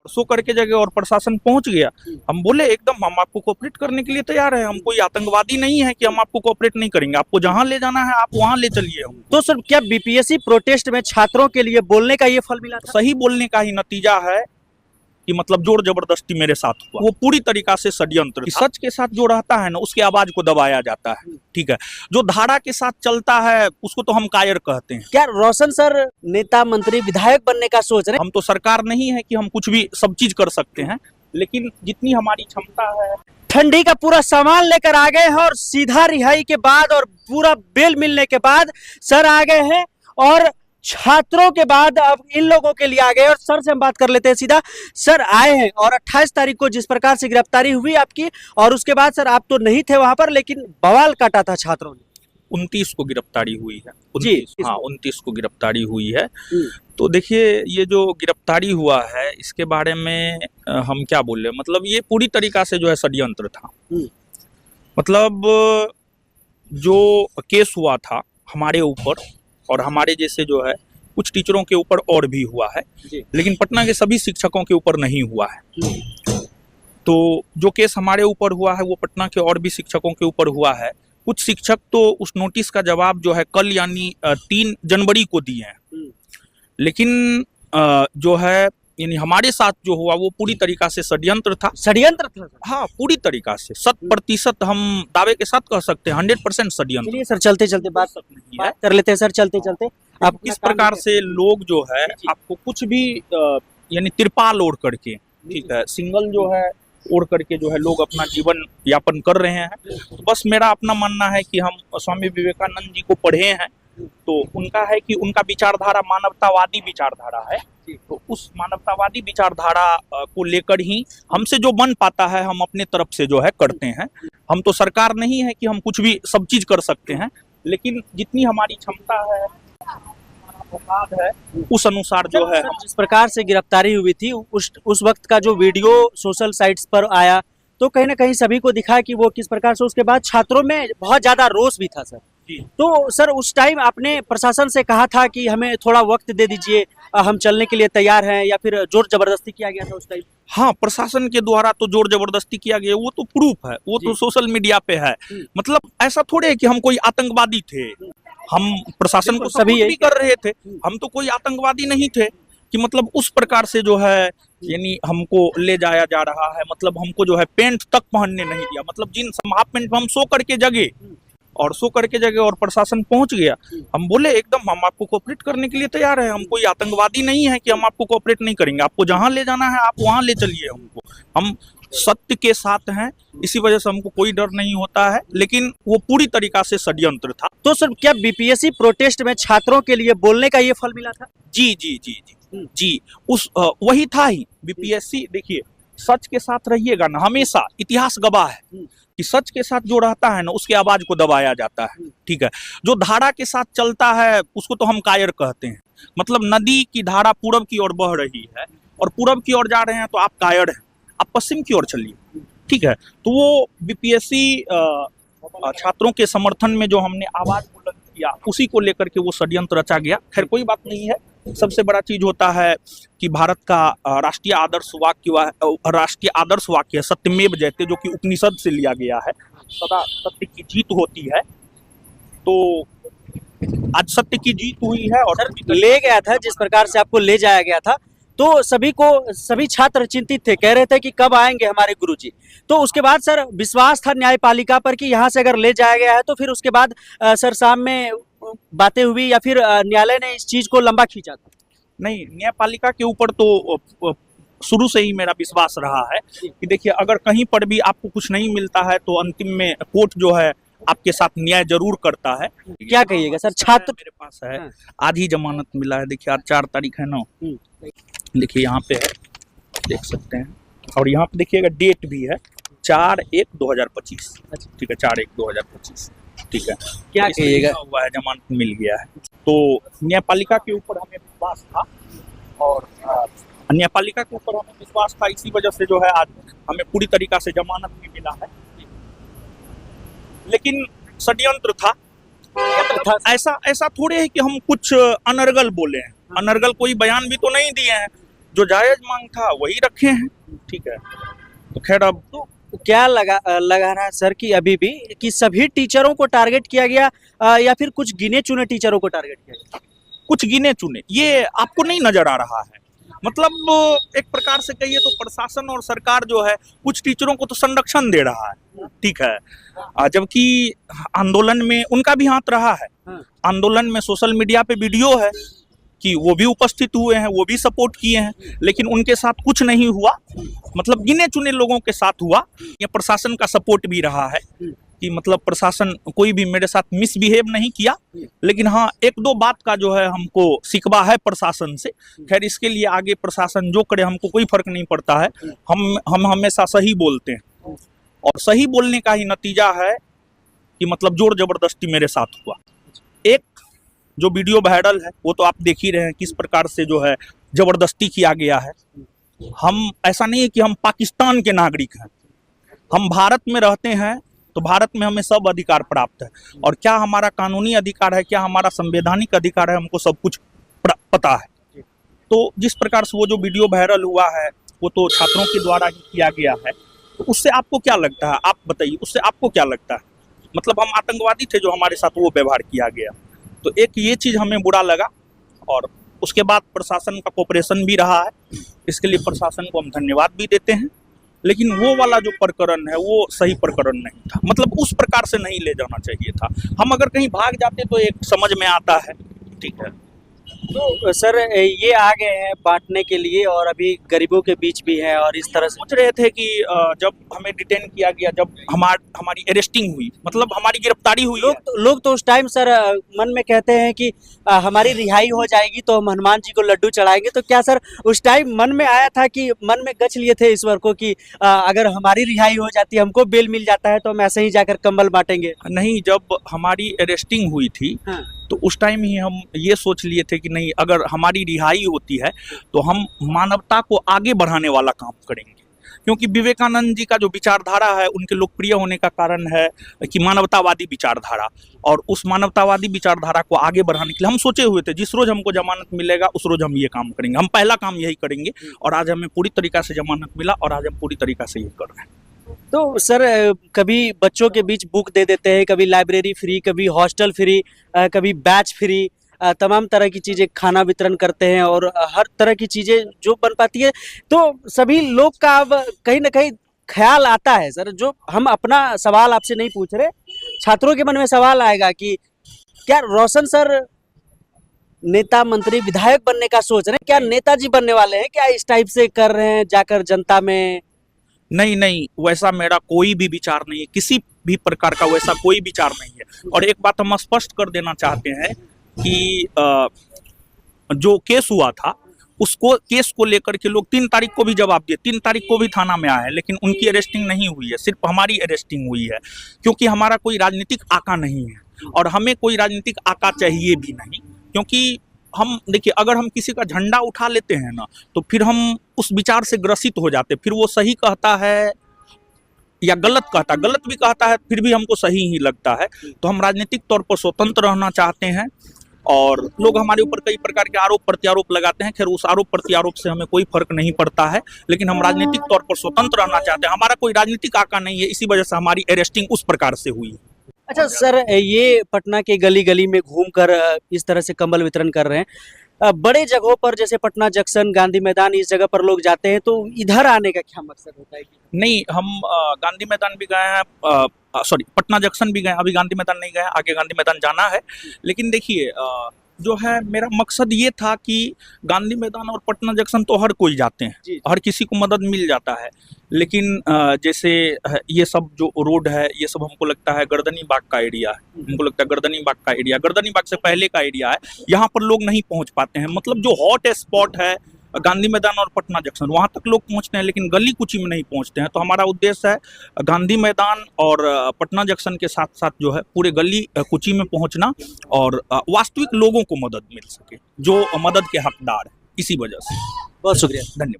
सो करके जगह और प्रशासन पहुंच गया। हम बोले एकदम हम आपको कोऑपरेट करने के लिए तैयार है, हम कोई आतंकवादी नहीं है कि हम आपको कोऑपरेट नहीं करेंगे, आपको जहां ले जाना है आप वहां ले चलिए। हम तो सर क्या बीपीएससी प्रोटेस्ट में छात्रों के लिए बोलने का ये फल मिला था? सही बोलने का ही नतीजा है कि मतलब जोर जबरदस्ती मेरे साथ हुआ। वो पूरी तरीका से षड्यंत्र था। सच के साथ जो रहता है ना उसकी आवाज को दबाया जाता है, ठीक है। जो धारा के साथ चलता है उसको तो हम कायर कहते हैं। क्या रोशन सर नेता मंत्री विधायक बनने का सोच रहे हैं? हम तो सरकार नहीं है कि हम कुछ भी सब चीज कर सकते हैं, लेकिन जितनी हमारी क्षमता है। ठंडी का पूरा सामान लेकर आ गए हैं और सीधा रिहाई के बाद और पूरा बेल मिलने के बाद सर आ गए हैं और छात्रों के बाद अब इन लोगों के लिए आ गए। और सर से हम बात कर लेते हैं सीधा। सर आए हैं और 28 तारीख को जिस प्रकार से गिरफ्तारी हुई आपकी, और उसके बाद सर आप तो नहीं थे वहां पर, लेकिन बवाल काटा था छात्रों ने। 29 को गिरफ्तारी हुई है। 29, हाँ 29 को गिरफ्तारी हुई है। तो देखिए ये जो गिरफ्तारी हुआ है इसके बारे में हम क्या बोले, मतलब ये पूरी तरीका से जो है षड्यंत्र था। मतलब जो केस हुआ था हमारे ऊपर और हमारे जैसे जो है कुछ टीचरों के ऊपर और भी हुआ है, लेकिन पटना के सभी शिक्षकों के ऊपर नहीं हुआ है। तो जो केस हमारे ऊपर हुआ है वो पटना के और भी शिक्षकों के ऊपर हुआ है। कुछ शिक्षक तो उस नोटिस का जवाब जो है कल यानी 3 जनवरी को दिए हैं, लेकिन जो है यानी हमारे साथ जो हुआ वो पूरी तरीका से षड्यंत्र था। षड्यंत्र था? हाँ पूरी तरीका से 100% हम दावे के साथ कह सकते हैं 100% षड्यंत्र। चलिए सर चलते चलते बात कर लेते हैं सर, चलते चलते आप किस प्रकार से लोग जो है आपको कुछ भी यानी तिरपाल ओढ़ करके, ठीक है, सिंगल जो है ओढ़ करके जो है लोग अपना जीवन यापन कर रहे हैं। तो बस मेरा अपना मानना है कि हम स्वामी विवेकानंद जी को पढ़े हैं, तो उनका है कि उनका विचारधारा मानवतावादी विचारधारा है। तो उस मानवतावादी विचारधारा को लेकर ही हमसे जो बन पाता है हम अपने तरफ से जो है करते हैं। हम तो सरकार नहीं है कि हम कुछ भी सब चीज कर सकते हैं, लेकिन जितनी हमारी क्षमता है है उस अनुसार जो है। जिस प्रकार से गिरफ्तारी हुई थी उस वक्त का जो वीडियो सोशल साइट्स पर आया तो कहीं ना कहीं सभी को दिखा कि वो किस प्रकार से, उसके बाद छात्रों में बहुत ज्यादा रोष भी था सर। तो सर उस टाइम आपने प्रशासन से कहा था कि हमें थोड़ा वक्त दे दीजिए, हम चलने के लिए तैयार हैं, या फिर जोर जबरदस्ती किया गया था उस टाइम? हाँ प्रशासन के द्वारा तो जोर जबरदस्ती किया गया, वो तो प्रूफ है, वो तो सोशल मीडिया पे है। मतलब ऐसा थोड़े है कि हम कोई आतंकवादी थे, हम प्रशासन को सभी भी कर रहे थे, हम तो कोई आतंकवादी नहीं थे कि मतलब उस प्रकार से जो है यानी हमको ले जाया जा रहा है। मतलब हमको जो है पेंट तक पहनने नहीं दिया, मतलब जींस हाफ पेंट हम सो करके जगे और प्रशासन पहुंच गया। हम बोले एकदम हम आपको कोऑपरेट करने के लिए तैयार है, हम कोई आतंकवादी नहीं है कि हम आपको कोऑपरेट नहीं करेंगे, आपको जहां ले जाना है आप वहां ले चलिए। हमको हम सत्य के साथ हैं, इसी वजह से हमको कोई डर नहीं होता है, लेकिन वो पूरी तरीका से षड्यंत्र था। तो सर क्या बीपीएससी प्रोटेस्ट में छात्रों के लिए बोलने का ये फल मिला था? जी जी जी जी जी उस वही था ही। बीपीएससी देखिए सच के साथ रहिएगा ना, हमेशा इतिहास गवाह है कि सच के साथ जो रहता है ना उसकी आवाज को दबाया जाता है, ठीक है। जो धारा के साथ चलता है उसको तो हम कायर कहते हैं। मतलब नदी की धारा पूरब की ओर बह रही है और पूरब की ओर जा रहे हैं तो आप कायर हैं, आप पश्चिम की ओर चलिए, ठीक है। तो वो बीपीएससी छात्रों के समर्थन में जो हमने आवाज बुलंद किया उसी को लेकर के वो षड्यंत्र रचा गया। खैर कोई बात नहीं है, सबसे बड़ा चीज होता है कि भारत का राष्ट्रीय आदर्श वाक्य है सत्यमेव जयते, जो कि उपनिषद से लिया गया है, सदा सत्य की जीत होती है। तो आज सत्य की जीत हुई है और ले गया था जिस प्रकार से आपको ले जाया गया था, तो सभी छात्र चिंतित थे, कह रहे थे कि कब आएंगे हमारे गुरुजी। तो उसके बाद सर विश्वास था न्यायपालिका पर कि यहाँ से अगर ले जाया गया है तो फिर उसके बाद सर शाम में बातें हुई या फिर न्यायालय ने इस चीज को लंबा खींचा था? नहीं, न्यायपालिका के ऊपर तो शुरू से ही मेरा विश्वास रहा है कि देखिए अगर कहीं पर भी आपको कुछ नहीं मिलता है तो अंतिम में कोर्ट जो है आपके साथ न्याय जरूर करता है। क्या कहिएगा सर? छात्र मेरे पास है, आज ही जमानत मिला है। देखिए आज 4 तारीख है ना, देखिए यहाँ पे है, देख सकते हैं, और यहाँ पे देखिएगा डेट भी है 4/1/2025, ठीक है, 4/1/2025, ठीक है। क्या कहिएगा? हुआ है, जमानत मिल गया है। तो न्यायपालिका के ऊपर हमें विश्वास था और न्यायपालिका के ऊपर हमें विश्वास था, इसी वजह से जो है आज हमें पूरी तरीका से जमानत भी मिला है। लेकिन षड्यंत्र था, ऐसा थोड़े है कि हम कुछ अनर्गल बोले हैं, अनर्गल कोई बयान भी तो नहीं दिए हैं। जो जायज मांग था वही रखे हैं, ठीक है। तो खैर अब क्या लगा रहा है सर कि अभी भी कि सभी टीचरों को टारगेट किया गया या फिर कुछ गिने चुने टीचरों को टारगेट किया गया? कुछ गिने चुने, ये आपको नहीं नजर आ रहा है? मतलब एक प्रकार से कहिए तो प्रशासन और सरकार जो है कुछ टीचरों को तो संरक्षण दे रहा है, ठीक है, जबकि आंदोलन में उनका भी हाथ रहा है। आंदोलन में सोशल मीडिया पे वीडियो है कि वो भी उपस्थित हुए हैं, वो भी सपोर्ट किए हैं, लेकिन उनके साथ कुछ नहीं हुआ। मतलब गिने चुने लोगों के साथ हुआ। ये प्रशासन का सपोर्ट भी रहा है कि मतलब प्रशासन कोई भी मेरे साथ मिसबिहेव नहीं किया, लेकिन हाँ एक दो बात का जो है हमको शिकवा है प्रशासन से। खैर इसके लिए आगे प्रशासन जो करे हमको कोई फर्क नहीं पड़ता है। हम हमेशा सही बोलते हैं और सही बोलने का ही नतीजा है कि मतलब जोर जबरदस्ती मेरे साथ हुआ। एक जो वीडियो वायरल है वो तो आप देख ही रहे हैं किस प्रकार से जो है जबरदस्ती किया गया है। हम ऐसा नहीं है कि हम पाकिस्तान के नागरिक हैं, हम भारत में रहते हैं, तो भारत में हमें सब अधिकार प्राप्त है। और क्या हमारा कानूनी अधिकार है, क्या हमारा संवैधानिक अधिकार है, हमको सब कुछ पता है। तो जिस प्रकार से वो जो वीडियो वायरल हुआ है वो तो छात्रों के द्वारा ही किया गया है, तो उससे आपको क्या लगता है? आप बताइए, उससे आपको क्या लगता है? मतलब हम आतंकवादी थे जो हमारे साथ वो व्यवहार किया गया। तो एक ये चीज़ हमें बुरा लगा और उसके बाद प्रशासन का कोऑपरेशन भी रहा है, इसके लिए प्रशासन को हम धन्यवाद भी देते हैं। लेकिन वो वाला जो प्रकरण है वो सही प्रकरण नहीं था, मतलब उस प्रकार से नहीं ले जाना चाहिए था। हम अगर कहीं भाग जाते तो एक समझ में आता है, ठीक है। तो सर ये आ गए हैं बांटने के लिए और अभी गरीबों के बीच भी है और इस तरह से सोच रहे थे कि जब हमें डिटेन किया गया, जब हमारी अरेस्टिंग हुई, मतलब हमारी गिरफ्तारी हुई, लोग तो उस टाइम सर मन में कहते हैं कि हमारी रिहाई हो जाएगी तो हम हनुमान जी को लड्डू चढ़ाएंगे। तो क्या सर उस टाइम मन में आया था कि मन में गच लिए थे ईश्वर को कि अगर हमारी रिहाई हो जाती है, हमको बेल मिल जाता है, तो हम ऐसे ही जाकर कंबल बांटेंगे? नहीं, जब हमारी अरेस्टिंग हुई थी तो उस टाइम ही हम ये सोच लिए थे कि नहीं, अगर हमारी रिहाई होती है तो हम मानवता को आगे बढ़ाने वाला काम करेंगे। क्योंकि विवेकानंद जी का जो विचारधारा है, उनके लोकप्रिय होने का कारण है कि मानवतावादी विचारधारा, और उस मानवतावादी विचारधारा को आगे बढ़ाने के लिए हम सोचे हुए थे जिस रोज हमको जमानत मिलेगा उस रोज हम ये काम करेंगे, हम पहला काम यही करेंगे। और आज हमें पूरी तरीका से जमानत मिला और आज हम पूरी तरीका से ये कर रहे हैं। तो सर कभी बच्चों के बीच बुक दे देते हैं, कभी लाइब्रेरी फ्री, कभी हॉस्टल फ्री, कभी बैच फ्री, तमाम तरह की चीज़ें खाना वितरण करते हैं और हर तरह की चीज़ें जो बन पाती है, तो सभी लोग का अब कहीं ना कहीं ख्याल आता है। सर जो हम अपना सवाल आपसे नहीं पूछ रहे, छात्रों के मन में सवाल आएगा कि क्या रोशन सर नेता मंत्री विधायक बनने का सोच रहे हैं, क्या नेताजी बनने वाले हैं, क्या इस टाइप से कर रहे हैं जाकर जनता में? नहीं, वैसा मेरा कोई भी विचार नहीं है, किसी भी प्रकार का वैसा कोई विचार नहीं है। और एक बात हम स्पष्ट कर देना चाहते हैं कि जो केस हुआ था उसको केस को लेकर के लोग 3 तारीख को भी जवाब दिए, 3 तारीख को भी थाना में आए हैं, लेकिन उनकी अरेस्टिंग नहीं हुई है, सिर्फ हमारी अरेस्टिंग हुई है। क्योंकि हमारा कोई राजनीतिक आका नहीं है और हमें कोई राजनीतिक आका चाहिए भी नहीं। क्योंकि हम देखिए, अगर हम किसी का झंडा उठा लेते हैं ना तो फिर हम उस विचार से ग्रसित हो जाते, फिर वो सही कहता है या गलत कहता है, गलत भी कहता है फिर भी हमको सही ही लगता है। तो हम राजनीतिक तौर पर स्वतंत्र रहना चाहते हैं और लोग हमारे ऊपर कई प्रकार के आरोप प्रत्यारोप लगाते हैं। खैर उस आरोप प्रत्यारोप से हमें कोई फर्क नहीं पड़ता है, लेकिन हम राजनीतिक तौर पर स्वतंत्र रहना चाहते हैं। हमारा कोई राजनीतिक आका नहीं है, इसी वजह से हमारी अरेस्टिंग उस प्रकार से हुई। अच्छा सर, ये पटना के गली गली में घूमकर इस तरह से कंबल वितरण कर रहे हैं, बड़े जगहों पर जैसे पटना जंक्शन, गांधी मैदान, इस जगह पर लोग जाते हैं, तो इधर आने का क्या मकसद होता है? नहीं, हम गांधी मैदान भी गए हैं, सॉरी पटना जंक्शन भी गए, अभी गांधी मैदान नहीं गए, आगे गांधी मैदान जाना है। लेकिन देखिए जो है मेरा मकसद ये था कि गांधी मैदान और पटना जंक्शन तो हर कोई जाते हैं, हर किसी को मदद मिल जाता है, लेकिन जैसे ये सब जो रोड है ये सब हमको लगता है गर्दनी बाग का एरिया है, हमको लगता है गर्दनी बाग का एरिया, गर्दनी बाग से पहले का एरिया है, यहाँ पर लोग नहीं पहुँच पाते हैं। मतलब जो हॉट स्पॉट है गांधी मैदान और पटना जंक्शन, वहाँ तक लोग पहुँचते हैं लेकिन गली कुची में नहीं पहुँचते हैं। तो हमारा उद्देश्य है गांधी मैदान और पटना जंक्शन के साथ साथ जो है पूरे गली कुची में पहुँचना और वास्तविक लोगों को मदद मिल सके जो मदद के हकदार है, इसी वजह से। बहुत शुक्रिया, धन्यवाद।